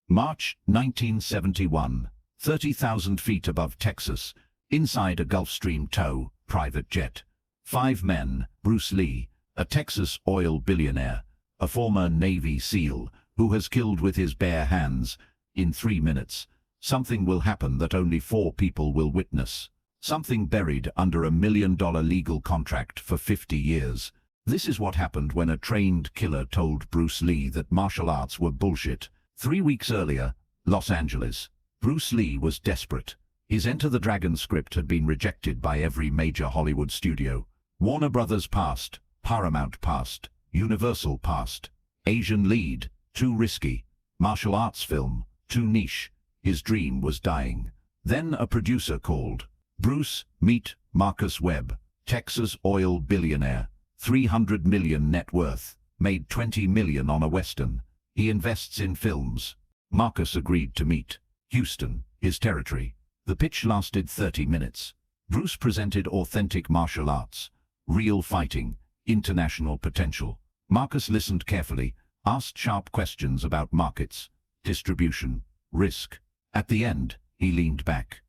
March 1971, 30,000 feet above Texas, inside a Gulfstream tow private jet. 5 men, Bruce Lee, a Texas oil billionaire, a former Navy SEAL who has killed with his bare hands. In 3 minutes, something will happen that only 4 people will witness. Something buried under a $1 million legal contract for 50 years. This is what happened when a trained killer told Bruce Lee that martial arts were bullshit. 3 weeks earlier, Los Angeles. Bruce Lee was desperate. His Enter the Dragon script had been rejected by every major Hollywood studio. Warner Brothers passed, Paramount passed, Universal passed. Asian lead, too risky. Martial arts film, too niche. His dream was dying. Then a producer called. Bruce, meet Marcus Webb, Texas oil billionaire. 300 million net worth, made 20 million on a Western. He invests in films. Marcus agreed to meet. Houston, his territory. The pitch lasted 30 minutes. Bruce presented authentic martial arts, real fighting, international potential. Marcus listened carefully, asked sharp questions about markets, distribution, risk. At the end, he leaned back.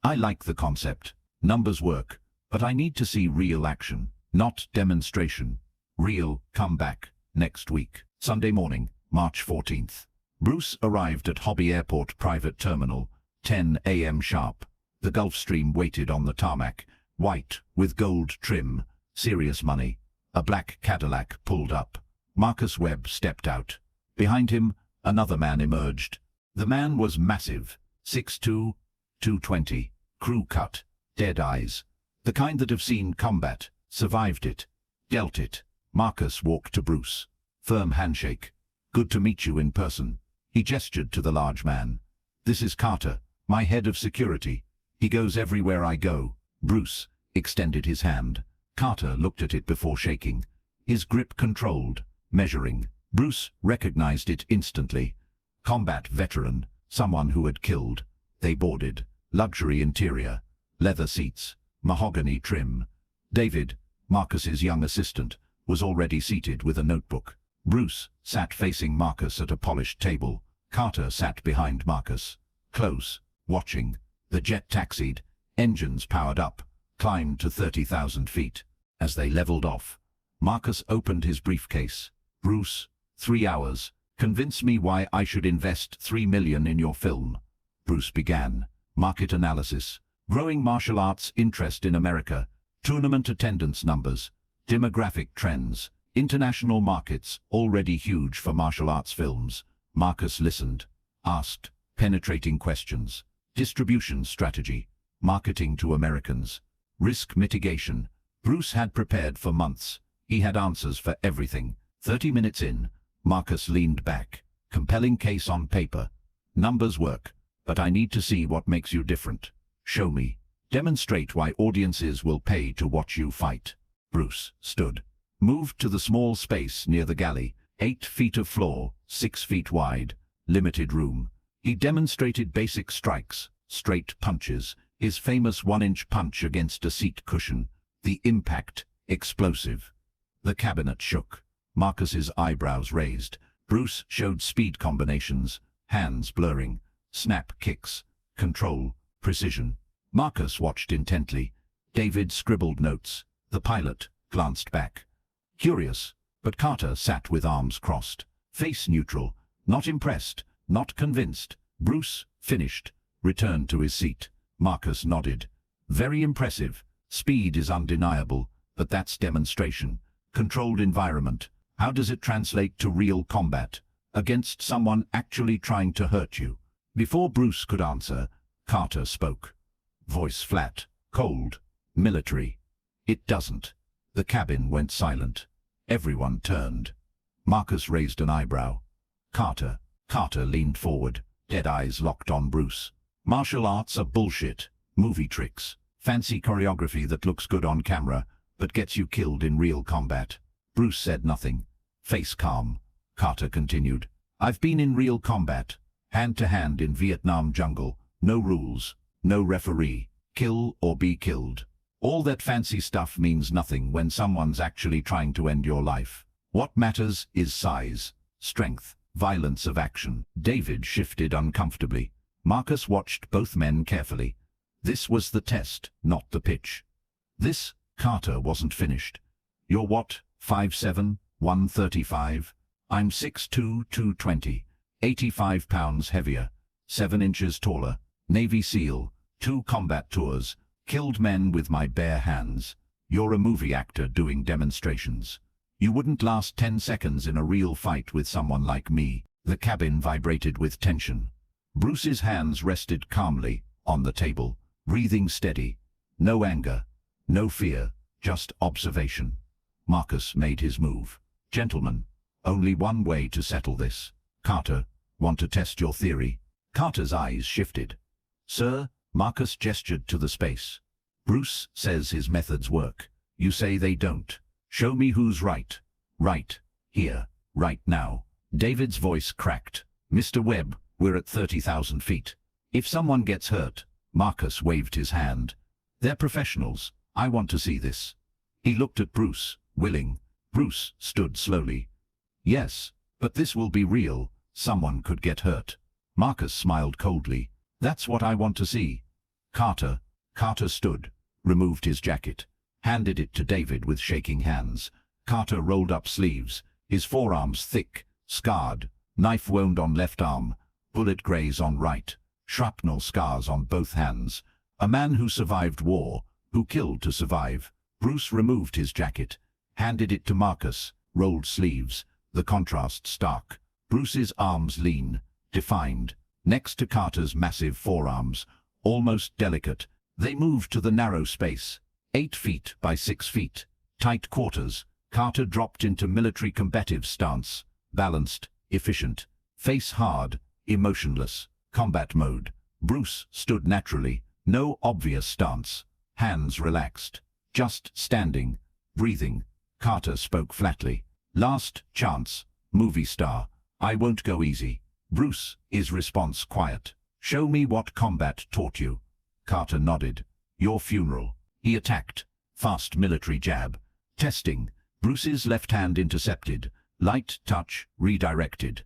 I like the concept. Numbers work, but I need to see real action. Not demonstration. Real comeback. Next week. Sunday morning, March 14th. Bruce arrived at Hobby Airport Private Terminal, 10 a.m. sharp. The Gulfstream waited on the tarmac, white, with gold trim, serious money. A black Cadillac pulled up. Marcus Webb stepped out. Behind him, another man emerged. The man was massive, 6'2", 220, crew cut, dead eyes. The kind that have seen combat, survived it, dealt it. Marcus walked to Bruce. Firm handshake. Good to meet you in person. He gestured to the large man. This is Carter, my head of security. He goes everywhere I go. Bruce extended his hand. Carter looked at it before shaking. His grip controlled, measuring. Bruce recognized it instantly. Combat veteran, someone who had killed. They boarded. Luxury interior, leather seats, mahogany trim. David, Marcus's young assistant, was already seated with a notebook. Bruce sat facing Marcus at a polished table. Carter sat behind Marcus, close, watching. The jet taxied, engines powered up, climbed to 30,000 feet. As they leveled off, Marcus opened his briefcase. Bruce, 3 hours. Convince me why I should invest $3 million in your film. Bruce began. Market analysis. Growing martial arts interest in America. Tournament attendance numbers. Demographic trends. International markets, already huge for martial arts films. Marcus listened. Asked penetrating questions. Distribution strategy. Marketing to Americans. Risk mitigation. Bruce had prepared for months. He had answers for everything. 30 minutes in, Marcus leaned back. Compelling case on paper. Numbers work, but I need to see what makes you different. Show me. Demonstrate why audiences will pay to watch you fight. Bruce stood. Moved to the small space near the galley. 8 feet of floor, 6 feet wide. Limited room. He demonstrated basic strikes, straight punches. His famous 1-inch punch against a seat cushion. The impact, explosive. The cabinet shook. Marcus's eyebrows raised. Bruce showed speed combinations, hands blurring, snap kicks, control, precision. Marcus watched intently. David scribbled notes. The pilot glanced back. Curious, but Carter sat with arms crossed, face neutral, not impressed, not convinced. Bruce finished, returned to his seat. Marcus nodded. Very impressive. Speed is undeniable, but that's demonstration. Controlled environment. How does it translate to real combat, against someone actually trying to hurt you? Before Bruce could answer, Carter spoke. Voice flat, cold, military. It doesn't. The cabin went silent. Everyone turned. Marcus raised an eyebrow. Carter leaned forward, dead eyes locked on Bruce. Martial arts are bullshit, movie tricks, fancy choreography that looks good on camera, but gets you killed in real combat. Bruce said nothing. Face calm. Carter continued. I've been in real combat, hand to hand in Vietnam jungle. No rules, no referee. Kill or be killed. All that fancy stuff means nothing when someone's actually trying to end your life. What matters is size, strength, violence of action. David shifted uncomfortably. Marcus watched both men carefully. This was the test, not the pitch. This, Carter wasn't finished. You're what, 5'7", 135? I'm 6'2", 220, 85 pounds heavier, 7 inches taller, Navy SEAL, 2 combat tours, killed men with my bare hands. You're a movie actor doing demonstrations. You wouldn't last 10 seconds in a real fight with someone like me. The cabin vibrated with tension. Bruce's hands rested calmly on the table, breathing steady. No anger, no fear, just observation. Marcus made his move. Gentlemen, only one way to settle this. Carter, want to test your theory? Carter's eyes shifted. Sir, Marcus gestured to the space. Bruce says his methods work. You say they don't. Show me who's right. Right. Here. Right now. David's voice cracked. Mr. Webb, we're at 30,000 feet. If someone gets hurt, Marcus waved his hand. They're professionals. I want to see this. He looked at Bruce, willing. Bruce stood slowly. Yes, but this will be real. Someone could get hurt. Marcus smiled coldly. That's what I want to see. Carter stood, removed his jacket, handed it to David with shaking hands. Carter rolled up sleeves, his forearms thick, scarred, knife wound on left arm, bullet graze on right, shrapnel scars on both hands. A man who survived war, who killed to survive. Bruce removed his jacket, handed it to Marcus, rolled sleeves, the contrast stark. Bruce's arms lean, defined, next to Carter's massive forearms, almost delicate. They moved to the narrow space, 8 feet by 6 feet, tight quarters. Carter dropped into military combative stance, balanced, efficient, face hard, emotionless, combat mode. Bruce stood naturally, no obvious stance, hands relaxed, just standing, breathing. Carter spoke flatly. Last chance, movie star. I won't go easy. Bruce, his response quiet. Show me what combat taught you. Carter nodded. Your funeral. He attacked. Fast military jab. Testing. Bruce's left hand intercepted. Light touch, redirected.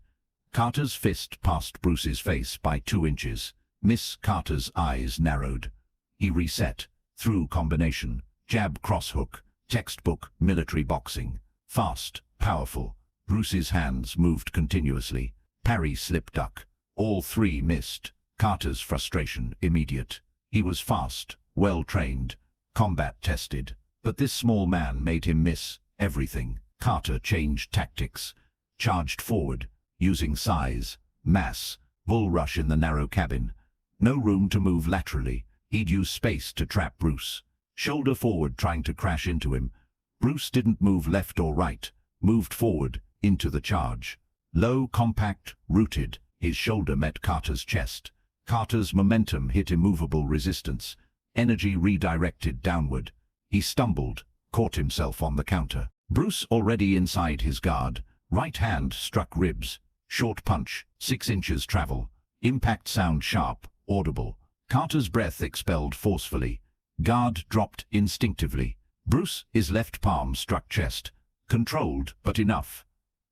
Carter's fist passed Bruce's face by 2 inches. Miss Carter's eyes narrowed. He reset. Through combination. Jab cross hook. Textbook military boxing. Fast, powerful. Bruce's hands moved continuously. Parry, slip, duck. All 3 missed. Carter's frustration immediate. He was fast, well-trained, combat tested. But this small man made him miss everything. Carter changed tactics. Charged forward, using size, mass, bull rush in the narrow cabin. No room to move laterally. He'd use space to trap Bruce. Shoulder forward, trying to crash into him. Bruce didn't move left or right, moved forward, into the charge. Low, compact, rooted, his shoulder met Carter's chest. Carter's momentum hit immovable resistance. Energy redirected downward. He stumbled, caught himself on the counter. Bruce already inside his guard. Right hand struck ribs. Short punch, 6 inches travel. Impact sound sharp, audible. Carter's breath expelled forcefully. Guard dropped instinctively. Bruce, his left palm struck chest. Controlled, but enough.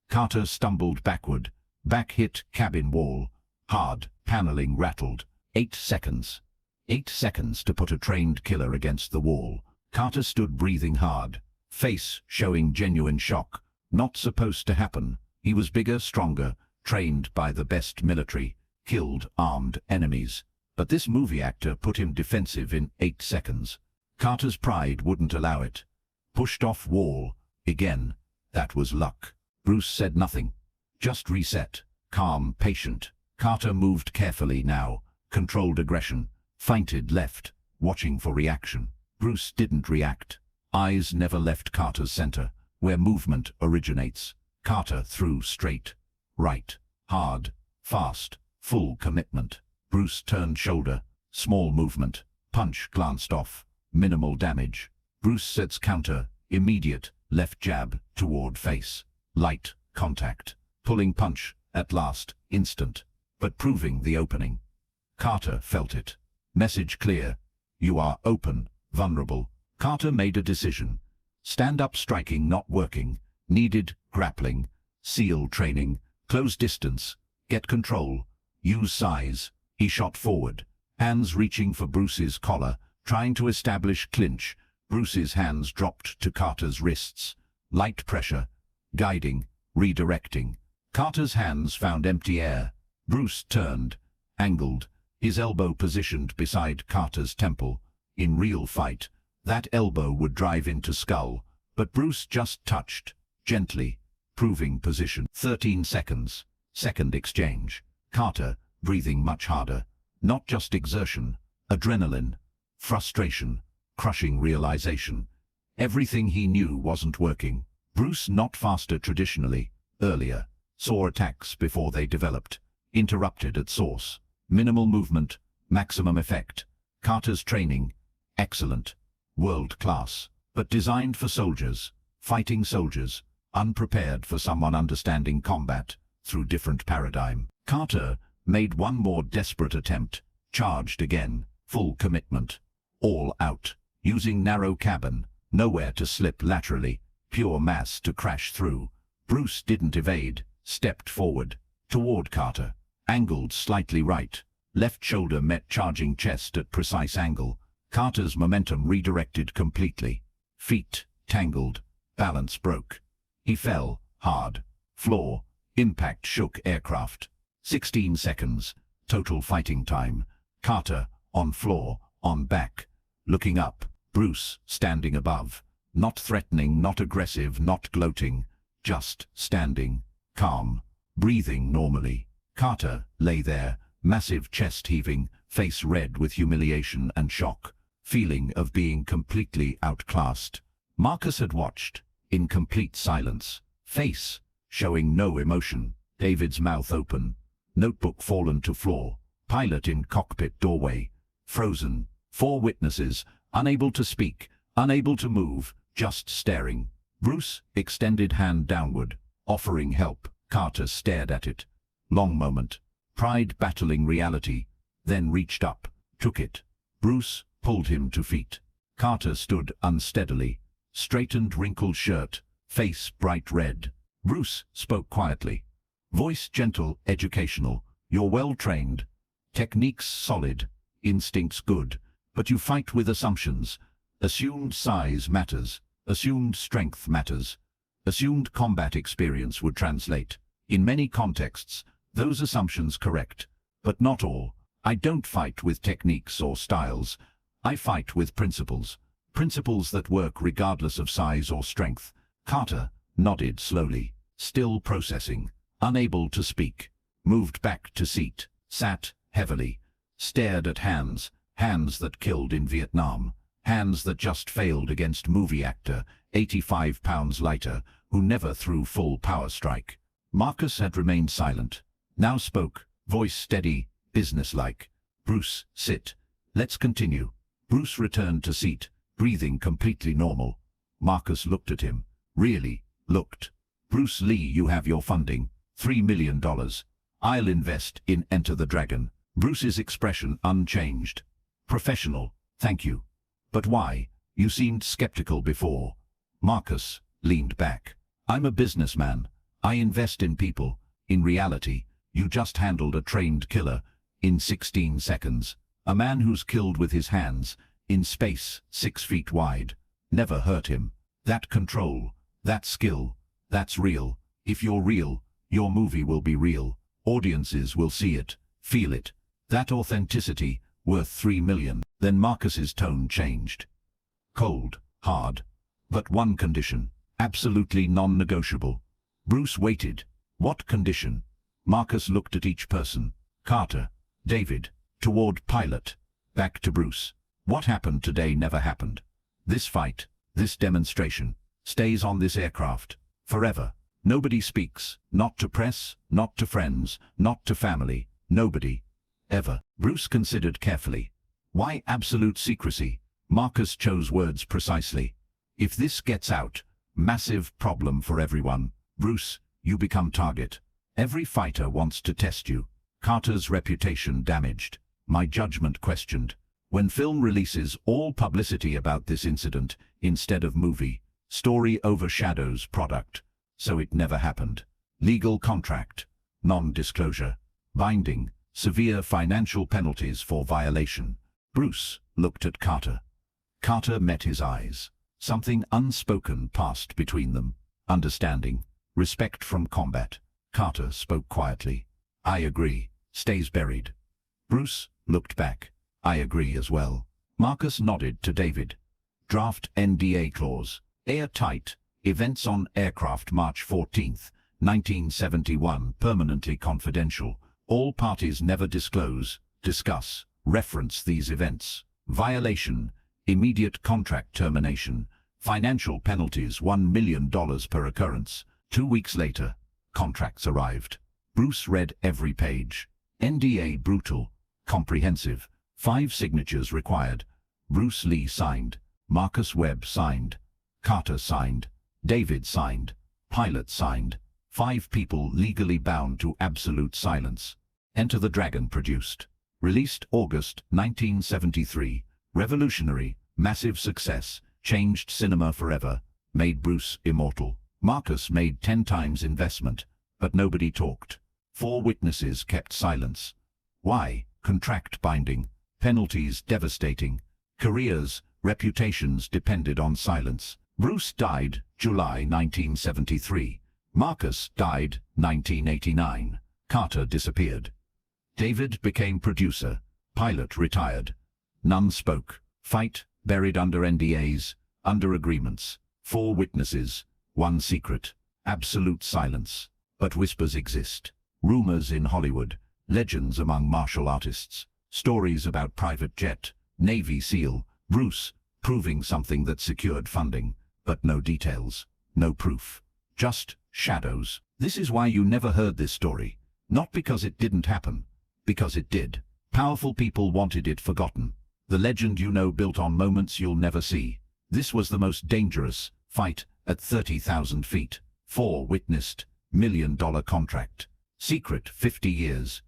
Carter stumbled backward. Back hit cabin wall. Hard, paneling rattled. 8 seconds. 8 seconds to put a trained killer against the wall. Carter stood breathing hard. Face showing genuine shock. Not supposed to happen. He was bigger, stronger, trained by the best military. Killed armed enemies. But this movie actor put him defensive in 8 seconds. Carter's pride wouldn't allow it. Pushed off wall. Again. That was luck. Bruce said nothing. Just reset. Calm, patient. Carter moved carefully now. Controlled aggression. Feinted left. Watching for reaction. Bruce didn't react. Eyes never left Carter's center, where movement originates. Carter threw straight. Right. Hard. Fast. Full commitment. Bruce turned shoulder. Small movement. Punch glanced off. Minimal damage. Bruce sets counter. Immediate. Left jab. Toward face. Light. Contact. Pulling punch. At last. Instant. But proving the opening. Carter felt it. Message clear. You are open. Vulnerable. Carter made a decision. Stand-up striking not working. Needed grappling. SEAL training. Close distance. Get control. Use size. He shot forward, hands reaching for Bruce's collar, trying to establish clinch. Bruce's hands dropped to Carter's wrists. Light pressure. Guiding. Redirecting. Carter's hands found empty air. Bruce turned, angled, his elbow positioned beside Carter's temple. In real fight, that elbow would drive into skull, but Bruce just touched, gently, proving position. 13 seconds. Second exchange. Carter, breathing much harder. Not just exertion, adrenaline, frustration, crushing realization. Everything he knew wasn't working. Bruce not faster traditionally, earlier, saw attacks before they developed, interrupted at source. Minimal movement, maximum effect. Carter's training, excellent, world-class, but designed for soldiers, fighting soldiers, unprepared for someone understanding combat through different paradigm. Carter made one more desperate attempt, charged again, full commitment, all out, using narrow cabin, nowhere to slip laterally, pure mass to crash through. Bruce didn't evade, stepped forward, toward Carter, angled slightly right, left shoulder met charging chest at precise angle. Carter's momentum redirected completely. Feet tangled, balance broke. He fell, hard. Floor, impact shook aircraft. 16 seconds, total fighting time. Carter, on floor, on back, looking up. Bruce, standing above. Not threatening, not aggressive, not gloating. Just standing, calm, breathing normally. Carter lay there, massive chest heaving, face red with humiliation and shock, feeling of being completely outclassed. Marcus had watched, in complete silence, face showing no emotion, David's mouth open, notebook fallen to floor, pilot in cockpit doorway, frozen, 4 witnesses, unable to speak, unable to move, just staring. Bruce extended hand downward, offering help. Carter stared at it. Long moment, pride battling reality, then reached up, took it. Bruce pulled him to feet. Carter stood unsteadily, straightened wrinkled shirt, face bright red. Bruce spoke quietly. Voice gentle, educational. You're well trained. Techniques solid. Instincts good. But you fight with assumptions. Assumed size matters. Assumed strength matters. Assumed combat experience would translate. In many contexts, those assumptions correct. But not all. I don't fight with techniques or styles. I fight with principles. Principles that work regardless of size or strength. Carter nodded slowly, still processing, unable to speak. Moved back to seat, sat heavily, stared at hands that killed in Vietnam, hands that just failed against movie actor, 85 pounds lighter, who never threw full power strike. Marcus had remained silent, now spoke, voice steady, businesslike. Bruce, sit. Let's continue. Bruce returned to seat, breathing completely normal. Marcus looked at him. Really, looked. Bruce Lee, you have your funding, $3 million. I'll invest in Enter the Dragon. Bruce's expression unchanged. Professional, thank you. But why? You seemed skeptical before. Marcus leaned back. I'm a businessman. I invest in people. In reality, you just handled a trained killer in 16 seconds. A man who's killed with his hands, in space, 6 feet wide. Never hurt him. That control, that skill, that's real. If you're real, your movie will be real. Audiences will see it, feel it. That authenticity, worth $3 million. Then Marcus's tone changed. Cold, hard. But one condition, absolutely non-negotiable. Bruce waited. What condition? Marcus looked at each person. Carter, David, toward pilot, back to Bruce. What happened today never happened. This fight, this demonstration, stays on this aircraft, forever. Nobody speaks, not to press, not to friends, not to family, nobody. Ever. Bruce considered carefully. Why absolute secrecy? Marcus chose words precisely. If this gets out, massive problem for everyone. Bruce, you become target. Every fighter wants to test you. Carter's reputation damaged. My judgment questioned. When film releases all publicity about this incident, instead of movie, story overshadows product. So it never happened. Legal contract. non-disclosure. Binding, severe financial penalties for violation. Bruce looked at Carter. Carter met his eyes. Something unspoken passed between them. Understanding, respect from combat. Carter spoke quietly. I agree. Stays buried. Bruce looked back. I agree as well. Marcus nodded to David. Draft NDA clause. Airtight. Events on aircraft March 14, 1971. Permanently confidential. All parties never disclose, discuss, reference these events. Violation. Immediate contract termination. Financial penalties $1 million per occurrence. 2 weeks later, contracts arrived. Bruce read every page. NDA brutal, comprehensive. 5 signatures required. Bruce Lee signed. Marcus Webb signed. Carter signed. David signed. Pilot signed. 5 people legally bound to absolute silence. Enter the Dragon produced. Released August 1973. Revolutionary, massive success, changed cinema forever, made Bruce immortal. Marcus made 10 times investment, but nobody talked. 4 witnesses kept silence. Why? Contract binding, penalties devastating, careers, reputations depended on silence. Bruce died July 1973. Marcus died 1989. Carter disappeared. David became producer. Pilot retired. None spoke. Fight, buried under NDAs, under agreements. 4 witnesses, 1 secret. Absolute silence. But whispers exist. Rumors in Hollywood. Legends among martial artists. Stories about private jet, Navy SEAL, Bruce, proving something that secured funding. But no details. No proof. Just shadows. This is why you never heard this story. Not because it didn't happen. Because it did. Powerful people wanted it forgotten. The legend you know built on moments you'll never see. This was the most dangerous fight at 30,000 feet. 4 witnessed. $1 million contract. Secret 50 years.